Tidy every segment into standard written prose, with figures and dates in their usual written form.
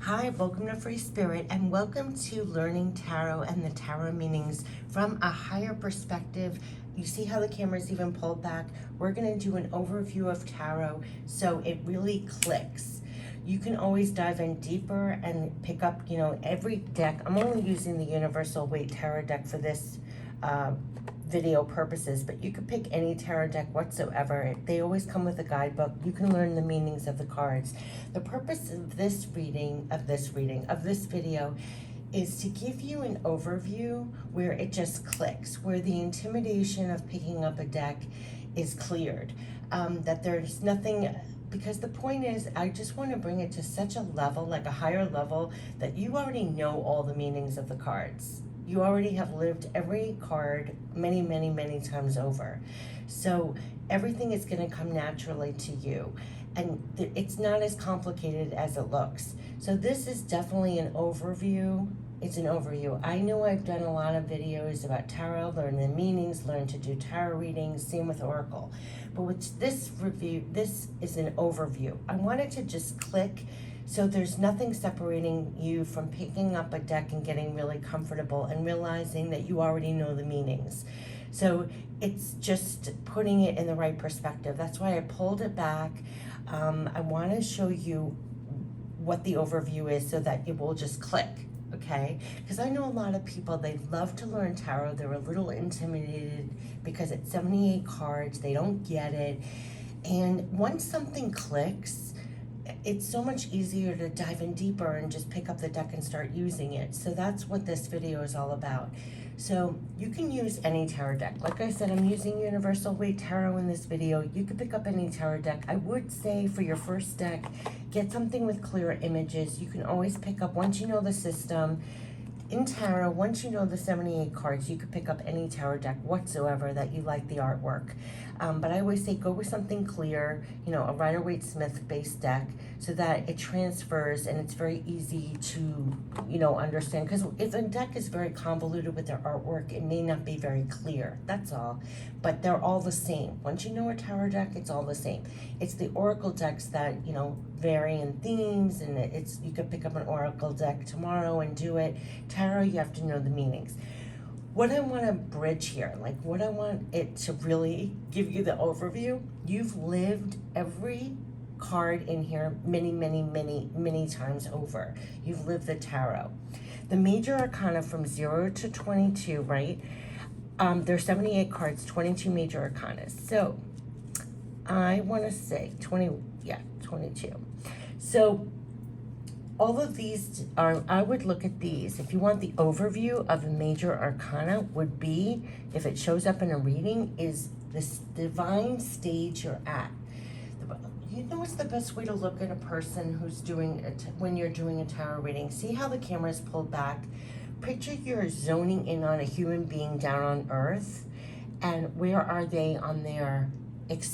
Hi, welcome to Free Spirit, and welcome to Learning Tarot and the Tarot meanings from a higher perspective. You see how the camera's even pulled back? We're going to do an overview of tarot so it really clicks. You can always dive in deeper and pick up, every deck. I'm only using the Universal Weight Tarot deck for this video purposes, but you could pick any tarot deck whatsoever. They always come with a guidebook. You can learn the meanings of the cards. The purpose of this video is to give you an overview where it just clicks, where the intimidation of picking up a deck is cleared, that there's nothing, because the point is, I just want to bring it to such a level, like a higher level, that you already know all the meanings of the cards. You already have lived every card many, many, many times over. So everything is going to come naturally to you. And it's not as complicated as it looks. So this is definitely an overview. It's an overview. I know I've done a lot of videos about tarot, learn the meanings, learn to do tarot readings, same with Oracle. But with this review, this is an overview. I wanted to just click so there's nothing separating you from picking up a deck and getting really comfortable and realizing that you already know the meanings. So it's just putting it in the right perspective. That's why I pulled it back. I want to show you what the overview is so that it will just click, okay? Because I know a lot of people, they love to learn tarot. They're a little intimidated because it's 78 cards. They don't get it. And once something clicks, it's so much easier to dive in deeper and just pick up the deck and start using it. So that's what this video is all about. So you can use any tarot deck. Like I said, I'm using Universal Weight Tarot in this video. You could pick up any tarot deck. I would say for your first deck, get something with clear images. You can always pick up, once you know the system, in tarot, once you know the 78 cards, you could pick up any tarot deck whatsoever that you like the artwork. But I always say go with something clear, a Rider-Waite-Smith based deck, so that it transfers and it's very easy to, understand. Because if a deck is very convoluted with their artwork, it may not be very clear, that's all. But they're all the same. Once you know a tarot deck, it's all the same. It's the Oracle decks that, vary in themes, and you could pick up an Oracle deck tomorrow and do it. Tarot, you have to know the meanings. What I want to bridge here, what I want it to really give you the overview, you've lived every card in here many, many, many, many times over. You've lived the tarot. The major arcana from 0 to 22, right? There's 78 cards, 22 major arcanas. So I want to say 22. So all of these are, I would look at these. If you want the overview of a major arcana, would be, if it shows up in a reading, is this divine stage you're at. You know what's the best way to look at a person who's doing it when you're doing a tarot reading? See how the camera is pulled back? Picture you're zoning in on a human being down on earth, and where are they on their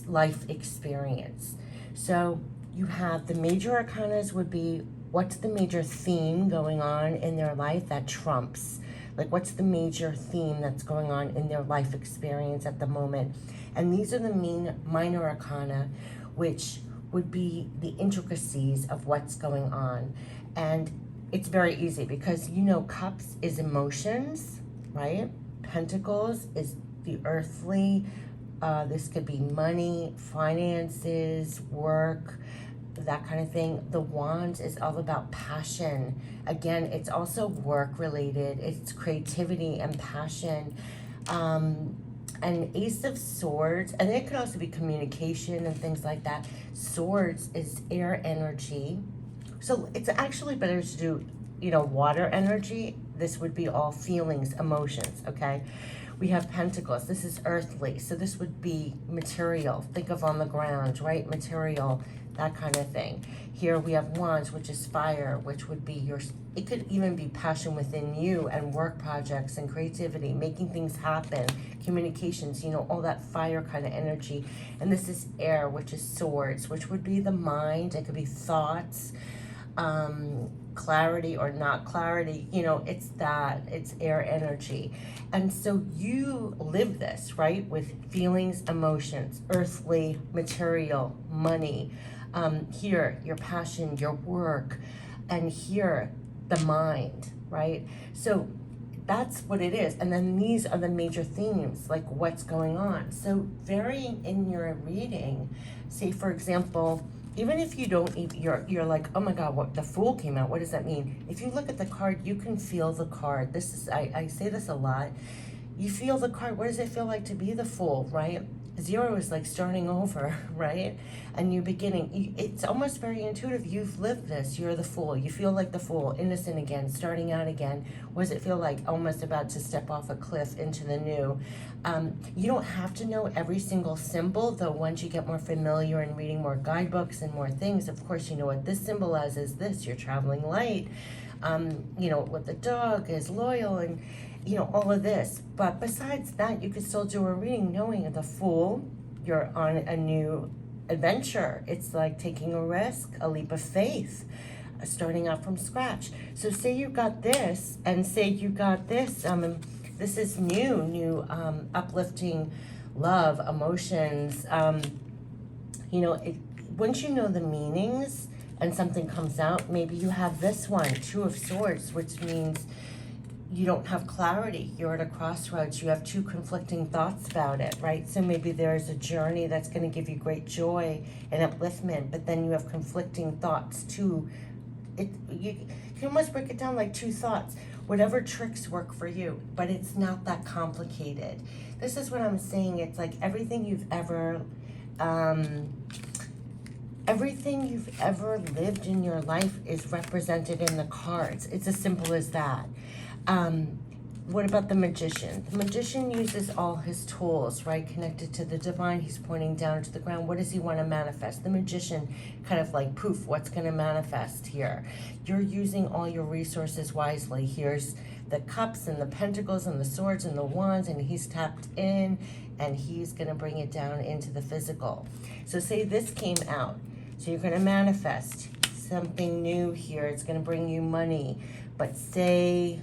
life experience? So you have the major arcanas would be, what's the major theme going on in their life that trumps? What's the major theme that's going on in their life experience at the moment? And these are the minor arcana, which would be the intricacies of what's going on. And it's very easy because, cups is emotions, right? Pentacles is the earthly. This could be money, finances, work, that kind of thing. The wands is all about passion. Again, it's also work related. It's creativity and passion. And Ace of Swords, and it could also be communication and things like that. Swords is air energy. So it's actually better to do, water energy. This would be all feelings, emotions, okay? We have Pentacles. This is earthly. So this would be material. Think of on the ground, right? Material, that kind of thing. Here we have Wands, which is fire, which would be it could even be passion within you and work projects and creativity, making things happen, communications, all that fire kind of energy. And this is air, which is swords, which would be the mind. It could be thoughts, clarity or not clarity, it's air energy. And so you live this, right, with feelings, emotions, earthly, material, money, here, your passion, your work, and here, the mind, right? So that's what it is. And then these are the major themes, like what's going on. So varying in your reading, say for example, even if you don't, you're like, oh my God, what, the Fool came out, what does that mean? If you look at the card, you can feel the card. This is, I say this a lot. You feel the card. What does it feel like to be the Fool, right? 0 is like starting over, right? A new beginning. It's almost very intuitive. You've lived this. You're the Fool. You feel like the Fool, innocent again, starting out again. What does it feel like? Almost about to step off a cliff into the new. You don't have to know every single symbol, though once you get more familiar and reading more guidebooks and more things, of course, you know what this symbolizes. This, you're traveling light. You know, what the dog is loyal and, you know, all of this. But besides that, you could still do a reading knowing the Fool, you're on a new adventure. It's like taking a risk, a leap of faith, starting out from scratch. So say you got this, and say you got this, this is new, uplifting love, emotions. You know, once you know the meanings and something comes out, maybe you have this one, 2 of Swords, which means you don't have clarity. You're at a crossroads. You have 2 conflicting thoughts about it, right? So maybe there's a journey that's going to give you great joy and upliftment, but then you have conflicting thoughts too. You can almost break it down like 2 thoughts. Whatever tricks work for you, but it's not that complicated. This is what I'm saying. It's like everything you've ever lived in your life is represented in the cards. It's as simple as that. What about the Magician? The Magician uses all his tools, right? Connected to the divine. He's pointing down to the ground. What does he want to manifest? The Magician kind of like, poof, what's going to manifest here? You're using all your resources wisely. Here's the cups and the pentacles and the swords and the wands, and he's tapped in and he's going to bring it down into the physical. So say this came out. So you're going to manifest something new here. It's going to bring you money. But say,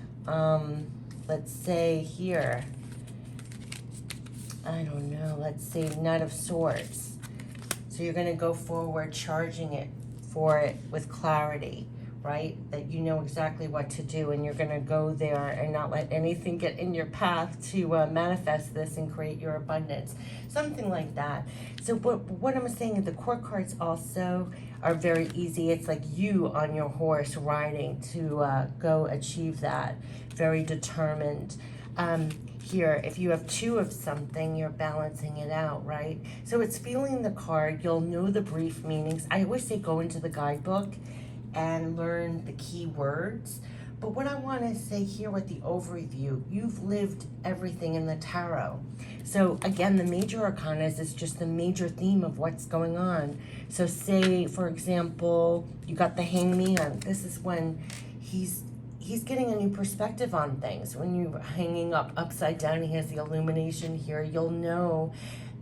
let's say here, I don't know, let's say Knight of Swords. So you're going to go forward, charging it for it with clarity, right? That you know exactly what to do, and you're going to go there and not let anything get in your path to manifest this and create your abundance. Something like that. So what I'm saying is the court cards also are very easy. It's like you on your horse riding to go achieve that. Very determined. Here, if you have 2 of something, you're balancing it out, right? So it's feeling the card. You'll know the brief meanings. I always say go into the guidebook and learn the key words. But what I want to say here with the overview, you've lived everything in the tarot. So again, the major arcana is just the major theme of what's going on. So say, for example, you got the Hangman. This is when he's getting a new perspective on things. When you're hanging up upside down, he has the illumination here. You'll know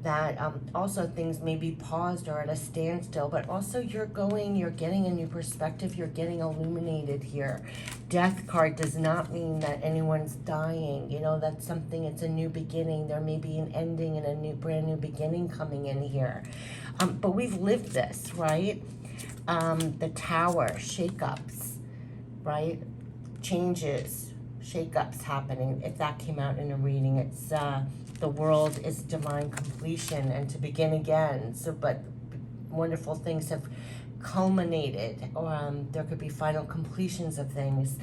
that also things may be paused or at a standstill, but also you're getting a new perspective, you're getting illuminated here. Death card does not mean that anyone's dying. You know, that's something, it's a new beginning. There may be an ending and a brand new beginning coming in here. But we've lived this, right? The Tower, shakeups, right? Changes, shakeups happening. If that came out in a reading, it's the world is divine completion and to begin again. So, but wonderful things have culminated. There could be final completions of things.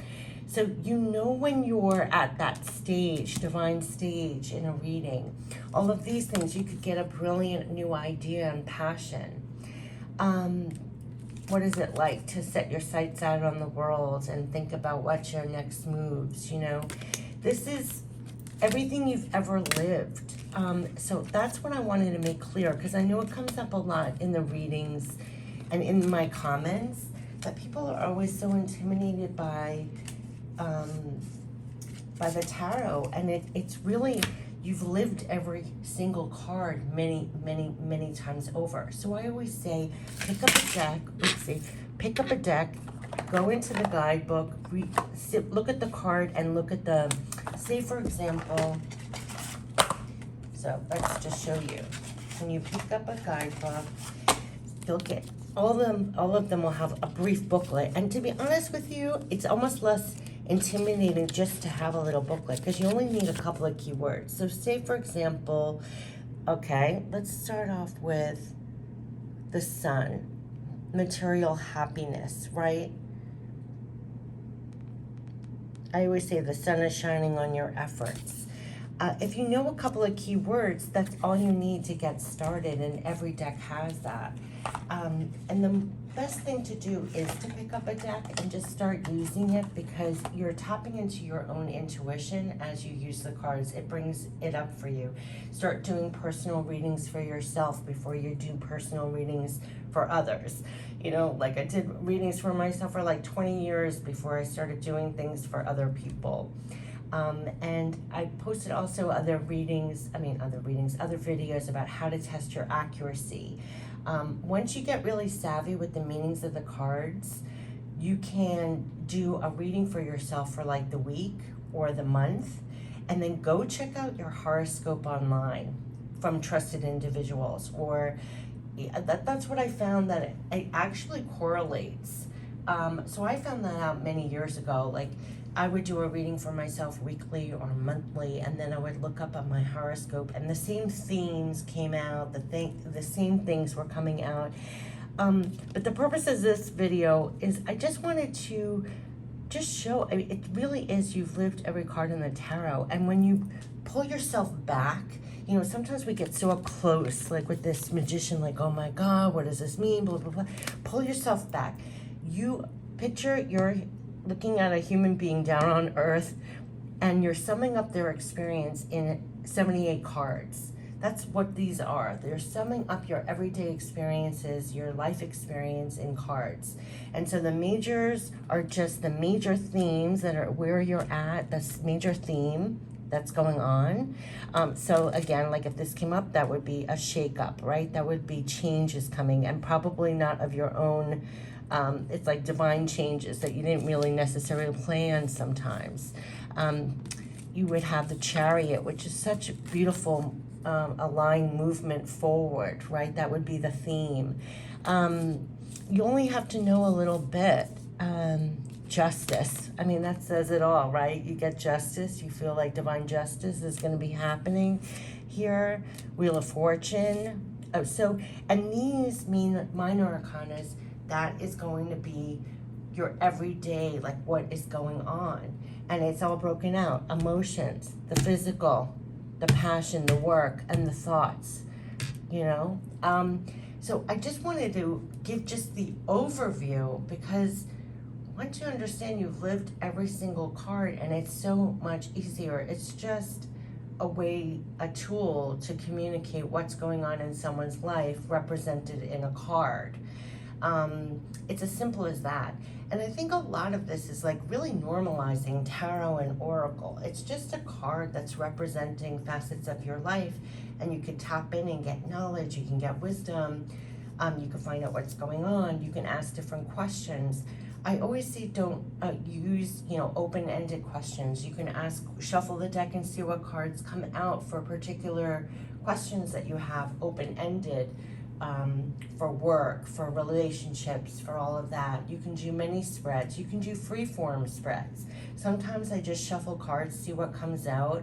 So you know when you're at that stage, divine stage in a reading, all of these things, you could get a brilliant new idea and passion. What is it like to set your sights out on the world and think about what's your next moves, you know? This is everything you've ever lived. So that's what I wanted to make clear, because I know it comes up a lot in the readings and in my comments, that people are always so intimidated by the tarot, and it's really, you've lived every single card many, many, many times over. So I always say, pick up a deck, go into the guidebook, look at the card and look at the, say for example, so let's just show you. When you pick up a guidebook, you'll get all of them will have a brief booklet. And to be honest with you, it's almost less intimidating just to have a little booklet because you only need a couple of keywords. So say, for example, okay, let's start off with the sun, material happiness, right? I always say the sun is shining on your efforts. If you know a couple of keywords, that's all you need to get started, and every deck has that. And the best thing to do is to pick up a deck and just start using it, because you're tapping into your own intuition as you use the cards. It brings it up for you. Start doing personal readings for yourself before you do personal readings for others. You know, like I did readings for myself for like 20 years before I started doing things for other people. And I posted also other videos about how to test your accuracy. Once you get really savvy with the meanings of the cards, you can do a reading for yourself for like the week or the month, and then go check out your horoscope online from trusted individuals. Or that's what I found, that it actually correlates. So I found that out many years ago. Like, I would do a reading for myself weekly or monthly, and then I would look up on my horoscope, and the same themes came out, the same things were coming out. But the purpose of this video is I just wanted to just show, I mean, it really is, you've lived every card in the tarot, and when you pull yourself back, you know, sometimes we get so up close, like with this magician, like, oh my God, what does this mean, blah, blah, blah. Pull yourself back. You picture you're looking at a human being down on earth, and you're summing up their experience in 78 cards. That's what these are. They're summing up your everyday experiences, your life experience in cards. And so the majors are just the major themes that are where you're at, this major theme that's going on. So again, like if this came up, that would be a shakeup, right? That would be changes coming, and probably not of your own. It's like divine changes that you didn't really necessarily plan sometimes. You would have the Chariot, which is such a beautiful aligned movement forward, right? That would be the theme. You only have to know a little bit. Justice. I mean, that says it all, right? You get justice. You feel like divine justice is going to be happening here. Wheel of Fortune. And these mean minor arcanas. That is going to be your everyday, like what is going on. And it's all broken out. Emotions, the physical, the passion, the work, and the thoughts, you know? So I just wanted to give just the overview, because once you understand you've lived every single card, and it's so much easier. It's just a tool to communicate what's going on in someone's life represented in a card. It's as simple as that. And I think a lot of this is like really normalizing tarot and oracle. It's just a card that's representing facets of your life, and you could tap in and get knowledge, you can get wisdom, you can find out what's going on, you can ask different questions. I always say don't use, open-ended questions. You can shuffle the deck and see what cards come out for particular questions that you have open-ended. For work, for relationships, for all of that. You can do mini spreads. You can do free-form spreads. Sometimes I just shuffle cards, see what comes out,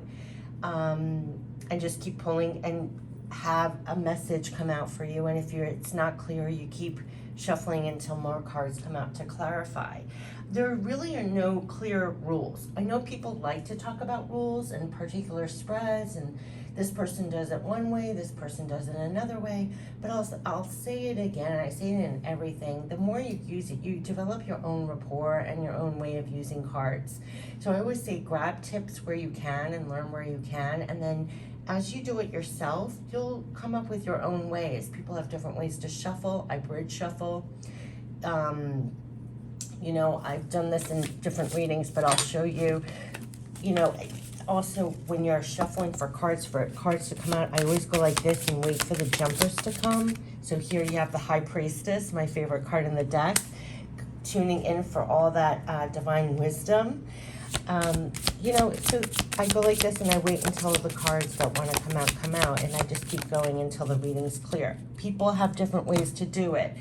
and just keep pulling and have a message come out for you. And if it's not clear, you keep shuffling until more cards come out to clarify. There really are no clear rules. I know people like to talk about rules and particular spreads, and this person does it one way, this person does it another way, but I'll say it again, and I say it in everything. The more you use it, you develop your own rapport and your own way of using cards. So I always say grab tips where you can and learn where you can, and then as you do it yourself, you'll come up with your own ways. People have different ways to shuffle. I bridge shuffle. I've done this in different readings, but I'll show you, also when you're shuffling for cards to come out, I always go like this and wait for the jumpers to come. So here you have the High Priestess, my favorite card in the deck, tuning in for all that divine wisdom. So I go like this and I wait until the cards that want to come out, and I just keep going until the reading's clear. People have different ways to do it.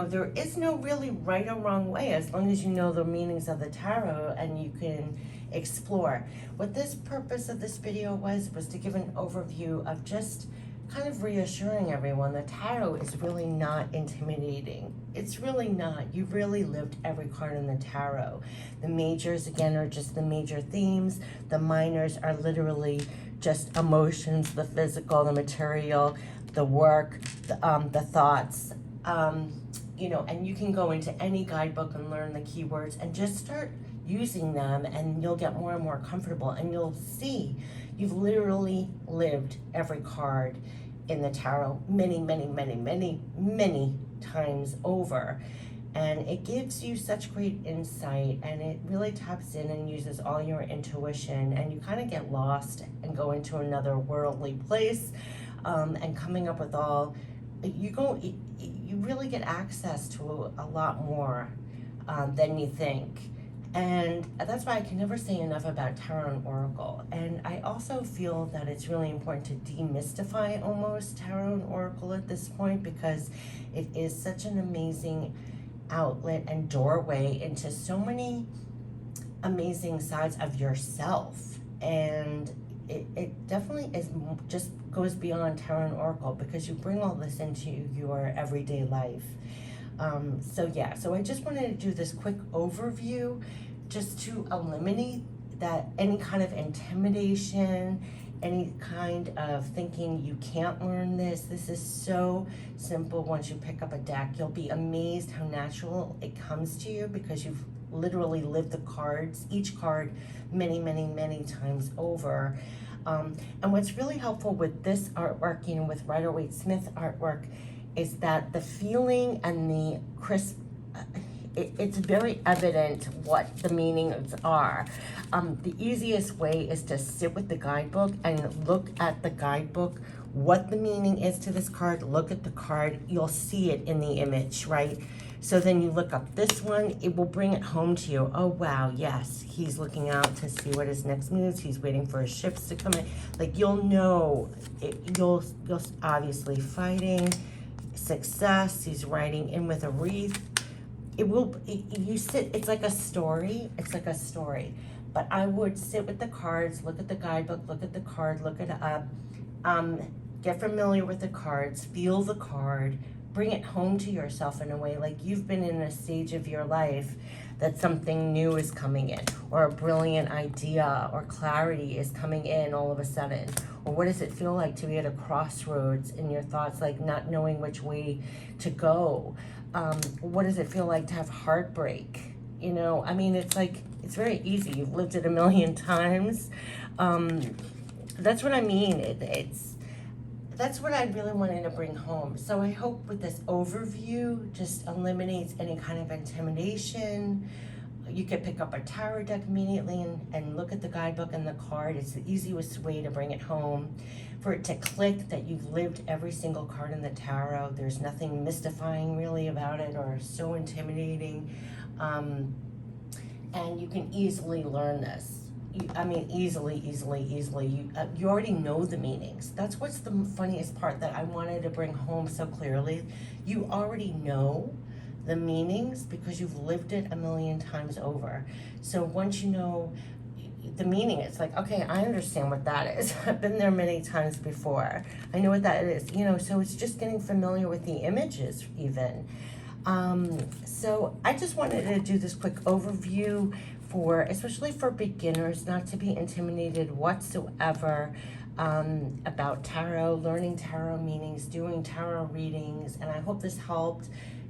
there is no really right or wrong way as long as you know the meanings of the tarot and you can explore. What this purpose of this video was to give an overview of just kind of reassuring everyone that tarot is really not intimidating. It's really not. You've really lived every card in the tarot. The majors, again, are just the major themes. The minors are literally just emotions, the physical, the material, the work, the thoughts. And you can go into any guidebook and learn the keywords and just start using them, and you'll get more and more comfortable, and you'll see you've literally lived every card in the tarot many, many, many, many, many times over. And it gives you such great insight, and it really taps in and uses all your intuition, and you kind of get lost and go into another worldly place, and coming up with you really get access to a lot more than you think. And that's why I can never say enough about tarot and oracle. And I also feel that it's really important to demystify almost tarot and oracle at this point, because it is such an amazing outlet and doorway into so many amazing sides of yourself. And it definitely is just goes beyond tarot and oracle, because you bring all this into your everyday life. So I just wanted to do this quick overview just to eliminate that any kind of intimidation, any kind of thinking you can't learn this. This is so simple. Once you pick up a deck, you'll be amazed how natural it comes to you, because you've literally lived the cards, each card, many, many, many times over. And what's really helpful with this artwork, with Rider-Waite-Smith artwork, is that the feeling and the crisp, it's very evident what the meanings are. The easiest way is to sit with the guidebook and look at the guidebook, what the meaning is to this card. Look at the card, you'll see it in the image, right? So then you look up this one, it will bring it home to you. Oh wow, yes, he's looking out to see what his next moves, he's waiting for his ships to come in. Like, you'll know, you'll obviously fighting, success, he's riding in with a wreath. It's like a story, But I would sit with the cards, look at the guidebook, look at the card, look it up, get familiar with the cards, feel the card, bring it home to yourself in a way like you've been in a stage of your life that something new is coming in, or a brilliant idea or clarity is coming in all of a sudden. Or what does it feel like to be at a crossroads in your thoughts, like not knowing which way to go? What does it feel like to have heartbreak? It's very easy. You've lived it a million times. That's what I mean. That's what I really wanted to bring home. So I hope with this overview just eliminates any kind of intimidation. You could pick up a tarot deck immediately and look at the guidebook and the card. It's the easiest way to bring it home. For it to click that you've lived every single card in the tarot. There's nothing mystifying really about it or so intimidating. And you can easily learn this. Easily. You already know the meanings. That's what's the funniest part that I wanted to bring home so clearly. You already know the meanings because you've lived it a million times over. So once you know the meaning, it's like, okay, I understand what that is. I've been there many times before. I know what that is, so it's just getting familiar with the images even. So I just wanted to do this quick overview especially for beginners, not to be intimidated whatsoever, about tarot, learning tarot meanings, doing tarot readings, and I hope this helped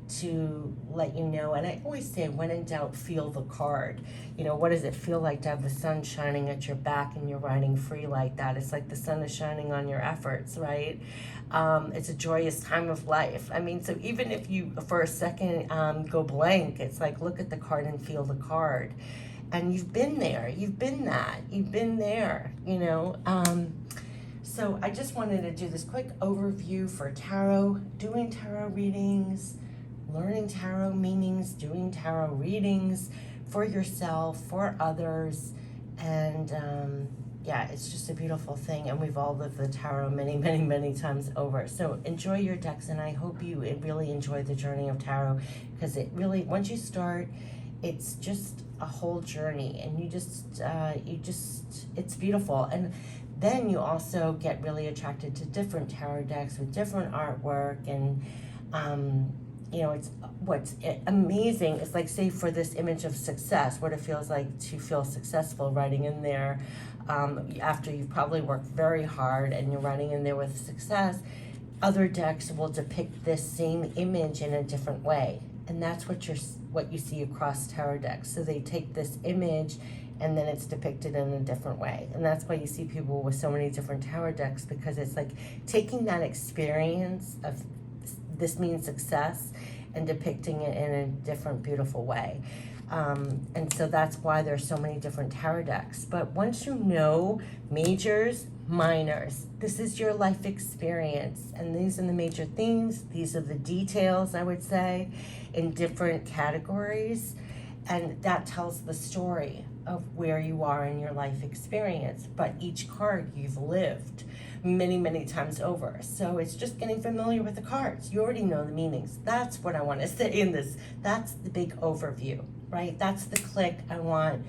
to let you know. And I always say, when in doubt, feel the card. What does it feel like to have the sun shining at your back and you're riding free like that? It's like the sun is shining on your efforts, right? It's a joyous time of life. So even if you, for a second, go blank, it's like, look at the card and feel the card. And you've been there, you've been there, So I just wanted to do this quick overview for tarot, doing tarot readings, learning tarot meanings, doing tarot readings for yourself, for others, and yeah, it's just a beautiful thing, and we've all lived the tarot many, many, many times over. So enjoy your decks, and I hope you really enjoy the journey of tarot, because it really, once you start, it's just a whole journey, and you just, it's beautiful. And then you also get really attracted to different tarot decks with different artwork, and you know, it's what's amazing is, like, say for this image of success, what it feels like to feel successful, writing in there after you've probably worked very hard and you're writing in there with success. Other decks will depict this same image in a different way, and that's what you see across tarot decks. So they take this image and then it's depicted in a different way, and that's why you see people with so many different tarot decks, because it's like taking that experience of this means success and depicting it in a different, beautiful way. And so that's why there's so many different tarot decks. But once you know majors, minors, this is your life experience, and these are the major themes, these are the details, I would say, in different categories, and that tells the story of where you are in your life experience. But each card you've lived many, many times over. So it's just getting familiar with the cards. You already know the meanings. That's what I want to say in this. That's the big overview, right? That's the click I want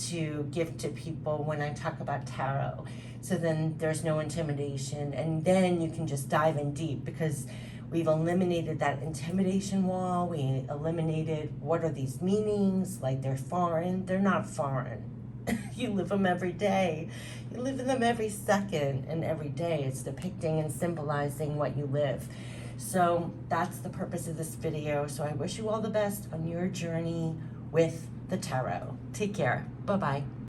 to give to people when I talk about tarot. So then there's no intimidation, and then you can just dive in deep, because we've eliminated that intimidation wall. We eliminated what are these meanings, like they're foreign. They're not foreign. You live them every day. You live in them every second and every day. It's depicting and symbolizing what you live. So that's the purpose of this video. So I wish you all the best on your journey with the tarot. Take care. Bye-bye.